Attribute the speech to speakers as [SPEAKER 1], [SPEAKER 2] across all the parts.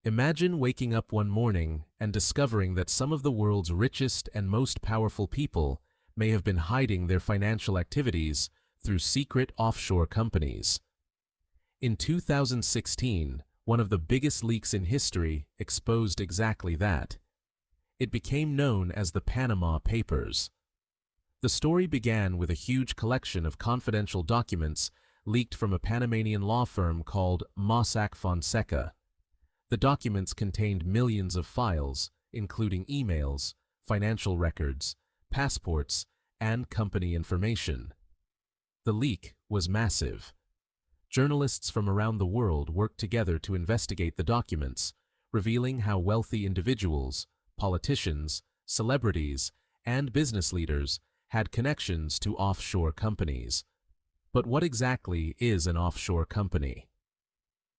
[SPEAKER 1] Imagine waking up one morning and discovering that some of the world's richest and most powerful people may have been hiding their financial activities through secret offshore companies. In 2016, one of the biggest leaks in history exposed exactly that. It became known as the Panama Papers. The story began with a huge collection of confidential documents leaked from a Panamanian law firm called Mossack Fonseca. The documents contained millions of files, including emails, financial records, passports, and company information. The leak was massive. Journalists from around the world worked together to investigate the documents, revealing how wealthy individuals, politicians, celebrities, and business leaders had connections to offshore companies. But what exactly is an offshore company?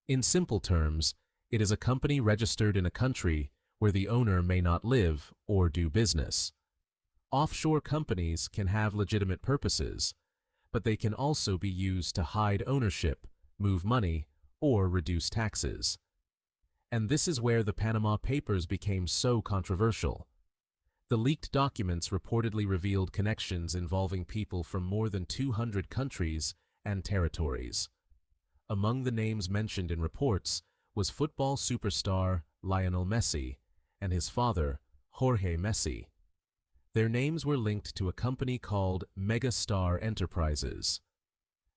[SPEAKER 1] In simple terms, it is a company registered in a country where the owner may not live or do business. Offshore companies can have legitimate purposes, but they can also be used to hide ownership, move money, or reduce taxes. And this is where the Panama Papers became so controversial. The leaked documents reportedly revealed connections involving people from more than 200 countries and territories. Among the names mentioned in reports was football superstar Lionel Messi and his father, Jorge Messi. Their names were linked to a company called Megastar Enterprises.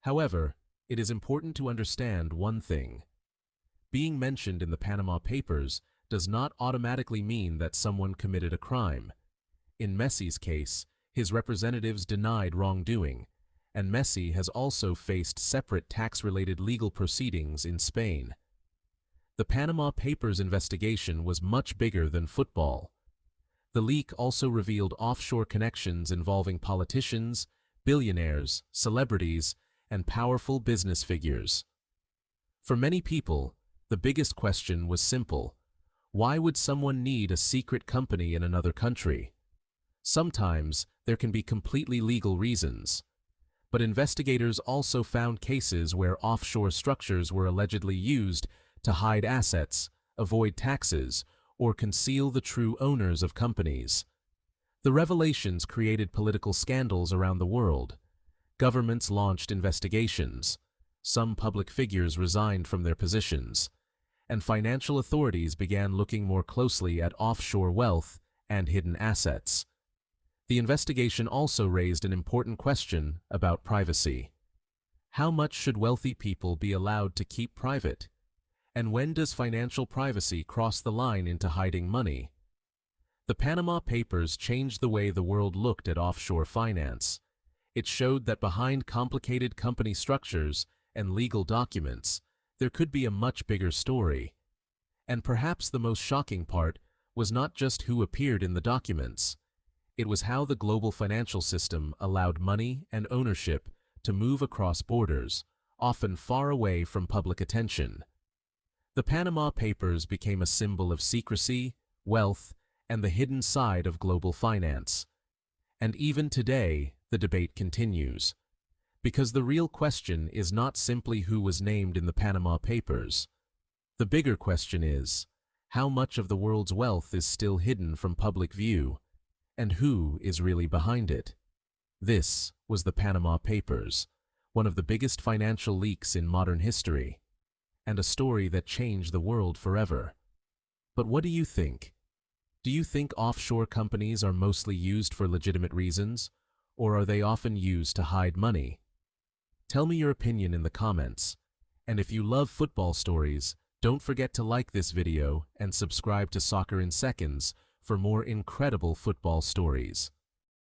[SPEAKER 1] However, it is important to understand one thing. Being mentioned in the Panama Papers does not automatically mean that someone committed a crime. In Messi's case, his representatives denied wrongdoing, and Messi has also faced separate tax-related legal proceedings in Spain. The Panama Papers investigation was much bigger than football. The leak also revealed offshore connections involving politicians, billionaires, celebrities, and powerful business figures. For many people, the biggest question was simple: why would someone need a secret company in another country? Sometimes there can be completely legal reasons, but investigators also found cases where offshore structures were allegedly used to hide assets, avoid taxes, or conceal the true owners of companies. The revelations created political scandals around the world. Governments launched investigations, some public figures resigned from their positions, and financial authorities began looking more closely at offshore wealth and hidden assets. The investigation also raised an important question about privacy. How much should wealthy people be allowed to keep private? And when does financial privacy cross the line into hiding money? The Panama Papers changed the way the world looked at offshore finance. It showed that behind complicated company structures and legal documents, there could be a much bigger story. And perhaps the most shocking part was not just who appeared in the documents. It was how the global financial system allowed money and ownership to move across borders, often far away from public attention. The Panama Papers became a symbol of secrecy, wealth, and the hidden side of global finance. And even today, the debate continues. Because the real question is not simply who was named in the Panama Papers. The bigger question is, how much of the world's wealth is still hidden from public view, and who is really behind it? This was the Panama Papers, one of the biggest financial leaks in modern history, and a story that changed the world forever. But what do you think? Do you think offshore companies are mostly used for legitimate reasons, or are they often used to hide money? Tell me your opinion in the comments. And if you love football stories, don't forget to like this video and subscribe to Soccer in Seconds for more incredible football stories.